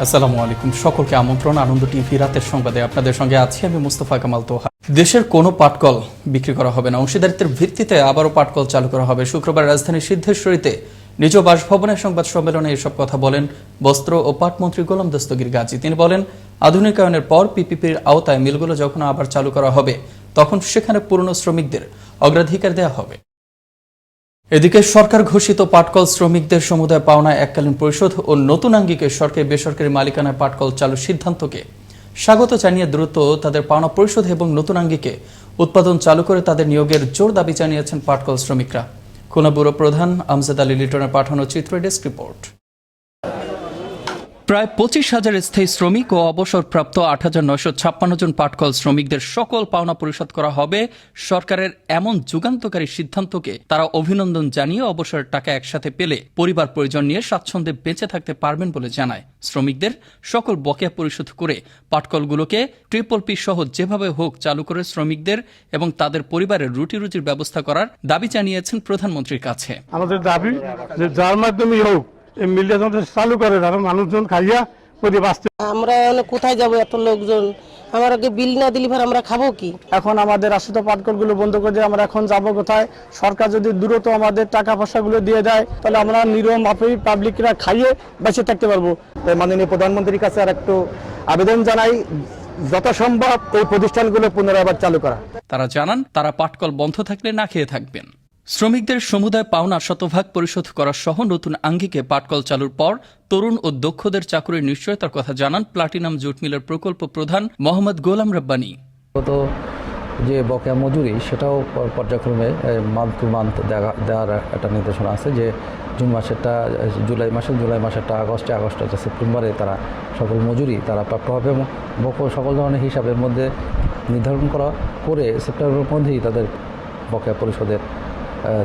আসসালামু আলাইকুম, সকলকে আমন্ত্রণ আনন্দ টিভি রাতের সংবাদে। আপনাদের সঙ্গে আছি আমি মুস্তফা কামাল তোহা। দেশের কোনো পাটকল বিক্রি করা হবে না, অংশীদারিত্বের ভিত্তিতে আবারও পাটকল চালু করা হবে। শুক্রবার রাজধানীর সিদ্ধেশ্বরীতে নিজ বাসভবনের সংবাদ সম্মেলনে এসব কথা বলেন বস্ত্র ও পাট মন্ত্রী গোলাম দস্তগীর গাজী। তিনি বলেন, আধুনিকায়নের পর পিপিপির আওতায় মিলগুলো যখন আবার চালু করা হবে তখন সেখানে পুরনো শ্রমিকদের অগ্রাধিকার দেওয়া হবে। এদিকে সরকার ঘোষিত পাটকল শ্রমিকদের সমুদায় পাওনা এককালীন পরিশোধ ও নতুন আঙ্গিকে সরকারি বেসরকারি মালিকানায় পাটকল চালুর সিদ্ধান্তকে স্বাগত জানিয়ে দ্রুত তাদের পাওনা পরিশোধ এবং নতুন আঙ্গিকে উৎপাদন চালু করে তাদের নিয়োগের জোর দাবি জানিয়েছেন পাটকল শ্রমিকরা। খুলনা ব্যুরো প্রধান আমজাদ আলী লিটনের পাঠানো চিত্র ডেস্ক রিপোর্ট। প্রায় 25,000 স্থায়ী শ্রমিক ও অবসরপ্রাপ্ত 8,956 জন পাটকল শ্রমিকদের সকল পাওনা পরিশোধ করা হবে। সরকারের এমন যুগান্তকারী সিদ্ধান্তকে তারা অভিনন্দন জানিয়ে অবসরের টাকা একসাথে পেলে পরিবার পরিজন নিয়ে স্বাচ্ছন্দ্যে বেঁচে থাকতে পারবেন বলে জানায়। শ্রমিকদের সকল বকেয়া পরিশোধ করে পাটকলগুলোকে PPP সহ যেভাবে হোক চালু করে শ্রমিকদের এবং তাদের পরিবারের রুটি রুজির ব্যবস্থা করার দাবি জানিয়েছেন প্রধানমন্ত্রীর কাছে। আমাদের দাবি যে যার মাধ্যমে হোক এই মিলটা চালু করে, মানুষজন খাইয়া বাঁচতে। আমরা কোথায় যাব? এত লোকজন, আমার আগে বিল না দিলে আমরা খাবো কি? এখন আমাদের আশ্রিত পাটকলগুলো বন্ধ করে দিয়ে আমরা এখন যাব কোথায়? সরকার যদি দ্রুত আমাদের টাকা পয়সাগুলো দিয়ে দেয় তাহলে আমরা নিরম মাফি পাবলিকরা খাইয়ে বেঁচে থাকতে পারবো। মাননীয় প্রধানমন্ত্রীর কাছে আর একটু আবেদন জানাই, যথাসম্ভব এই প্রতিষ্ঠানগুলো পুনরায় আবার চালু করা। তারা জানান, তারা পাটকল বন্ধ থাকলে না খেয়ে থাকবেন। শ্রমিকদের সমুদায় পাওনা শতভাগ পরিশোধ করা সহ নতুন আঙ্গিকে পাটকল চালুর পর তরুণ ও দক্ষদের চাকরির নিশ্চয়তার কথা জানান প্লাটিনাম জুট মিলের প্রকল্প প্রধান মোহাম্মদ গোলাম রব্বানী। তো যে বকেয়া মজুরি সেটাও পর্যায়ক্রমে মান্থ টু মান্থ দেওয়ার একটা নির্দেশনা আছে, যে জুন মাসেরটা জুলাই মাসেরটা আগস্টে সেপ্টেম্বরে তারা সকল মজুরি তারা প্রাপ্ত হবে এবং সকল ধরনের হিসাবের মধ্যে নির্ধারণ করে সেপ্টেম্বরের মধ্যেই তাদের বকেয়া পরিশোধের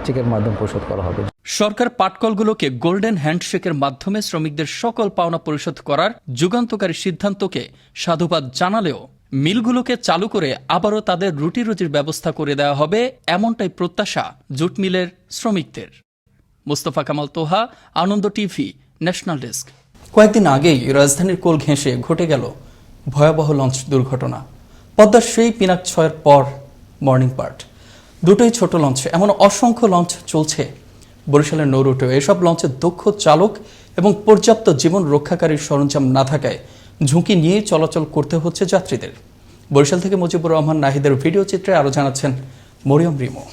চেকের মাধ্যমে পরিশোধ করা হবে। সরকার পাটকলগুলোকে গোল্ডেন হ্যান্ডশেকের মাধ্যমে শ্রমিকদের সকল পাওনা পরিশোধ করার যুগান্তকারী সিদ্ধান্তকে সাধুবাদ জানালেও মিলগুলোকে চালু করে আবারও তাদের রুটি রুজির ব্যবস্থা করে দেওয়া হবে, এমনটাই প্রত্যাশা জুট মিলের শ্রমিকদের। মুস্তফা কামাল তোহা, আনন্দ টিভি, ন্যাশনাল ডেস্ক। কয়েকদিন আগেই রাজধানীর কোল ঘেঁষে ঘটে গেল ভয়াবহ লঞ্চ দুর্ঘটনা। পদ্মার সেই পিনাক 6-এর পর মর্নিং পার্ট, দুটোই ছোট লঞ্চ। এমন অসংখ্য লঞ্চ চলছে বরিশালের নৌ রুটেও। এসব লঞ্চের দক্ষ চালক এবং পর্যাপ্ত জীবন রক্ষাকারী সরঞ্জাম না থাকায় ঝুঁকি নিয়ে চলাচল করতে হচ্ছে যাত্রীদের। বরিশাল থেকে মুজিবুর রহমান নাহিদের ভিডিও চিত্রে আরও জানাচ্ছেন মরিয়ম রিমো।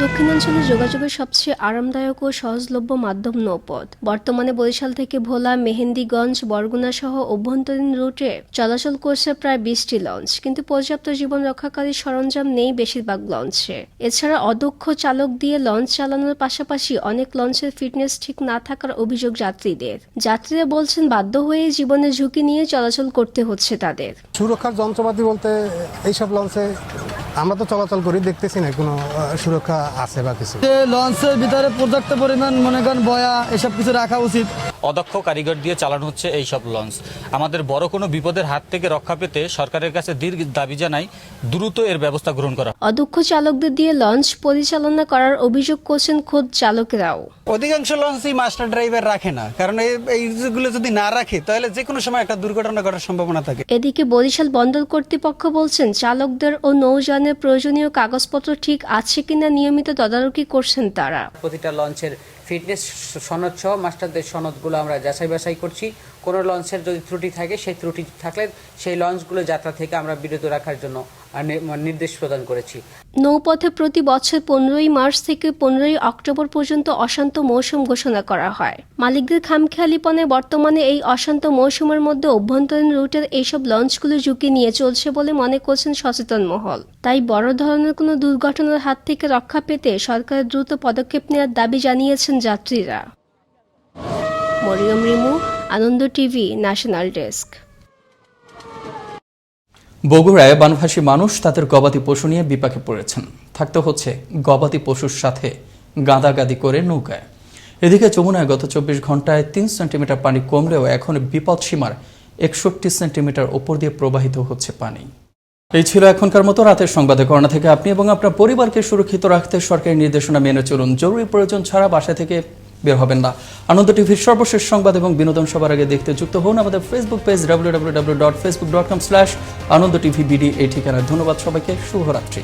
দক্ষিণাঞ্চলে যোগাযোগের সবচেয়ে আরামদায়ক ও সহজলভ্য মাধ্যম নৌপথ। বর্তমানে বরিশাল থেকে ভোলা, মেহেন্দিগঞ্জ, বরগুনা সহ অভ্যন্তরীণ রুটে চলাচল করছে প্রায় 20টি লঞ্চ, কিন্তু পর্যাপ্ত জীবন রক্ষাকারী সরঞ্জাম নেই বেশিরভাগ লঞ্চে। এছাড়া অদক্ষ চালক দিয়ে লঞ্চ চালানোর পাশাপাশি অনেক লঞ্চের ফিটনেস ঠিক না থাকার অভিযোগ যাত্রীদের। যাত্রীরা বলছেন বাধ্য হয়ে জীবনের ঝুঁকি নিয়ে চলাচল করতে হচ্ছে তাদের। সুরক্ষার যন্ত্রপাতি বলতে এইসব লঞ্চে আমরা তো চলাচল করি, দেখতেছি না কোনো সুরক্ষা আছে বা কিছু। লঞ্চের ভিতরে পর্যাপ্ত পরিমাণ মনে করেন বয়া এসব কিছু রাখা উচিত। অদক্ষ কারিগর দিয়ে চালানো হচ্ছে এইসব লঞ্চ। আমাদের বড় কোনো বিপদের হাত থেকে রক্ষা পেতে সরকারের কাছে দীর্ঘ দাবি জানাই, দ্রুত এর ব্যবস্থা গ্রহণ করা। অদক্ষ চালকদের দিয়ে লঞ্চ পরিচালনা করার অভিযোগ করছেন খোদ চালকেরাও। অধিকাংশ লঞ্চই মাস্টার ড্রাইভার রাখে না, কারণ এইগুলো যদি না রাখে তাহলে যে কোনো সময় একটা দুর্ঘটনা ঘটার সম্ভাবনা থাকে। এদিকে বরিশাল বন্দর কর্তৃপক্ষ বলছেন, চালকদের ও নৌযানের প্রয়োজনীয় কাগজপত্র ঠিক আছে কিনা নিয়মিত তদারকি করছেন তারা। প্রতিটা লঞ্চের ফিটনেস সনদ সহ মাস্টারদের সনদগুলো আমরা যাচাই বাছাই করছি। কোনো লঞ্চের যদি ত্রুটি থাকে, সেই ত্রুটি থাকলে সেই লঞ্চগুলো যাত্রা থেকে আমরা বিরত রাখার জন্য নির্দেশ প্রদান করেছি। নৌপথে প্রতি বছর 15ই মার্চ থেকে 15ই অক্টোবর পর্যন্ত অশান্ত মৌসুম ঘোষণা করা হয়। মালিকদের খামখেয়ালিপনে বর্তমানে এই অশান্ত মৌসুমের মধ্যে অভ্যন্তরীণ রুটের এইসব লঞ্চগুলো ঝুঁকি নিয়ে চলছে বলে মনে করছেন সচেতন মহল। তাই বড় ধরনের কোনো দুর্ঘটনার হাত থেকে রক্ষা পেতে সরকারের দ্রুত পদক্ষেপ নেওয়ার দাবি জানিয়েছেন যাত্রীরা। মরিয়ম রিমু, আনন্দ টিভি, ন্যাশনাল ডেস্ক। বগুড়ায় বানভাসী মানুষ তাদের গবাদি পশু নিয়ে বিপাকে পড়েছেন। থাকতে হচ্ছে গবাদি পশুর সাথে গাদাগাদি করে নৌকায়। এদিকে যমুনায় গত 24 ঘন্টায় 3 সেন্টিমিটার পানি কমলেও এখন বিপদ সীমার 61 সেন্টিমিটার ওপর দিয়ে প্রবাহিত হচ্ছে পানি। এই ছিল এখনকার মতো রাতের সংবাদে। করোনা থেকে আপনি এবং আপনার পরিবারকে সুরক্ষিত রাখতে সরকারি নির্দেশনা মেনে চলুন। জরুরি প্রয়োজন ছাড়া বাসা থেকে বের হবেন না। আনন্দ টিভির সর্বশেষ সংবাদ এবং বিনোদন সবার আগে দেখতে যুক্ত হন আমাদের ফেসবুক পেজ www.facebook.com/anondotvbd এই ঠিকানায়। ধন্যবাদ সবাইকে, শুভরাত্রি।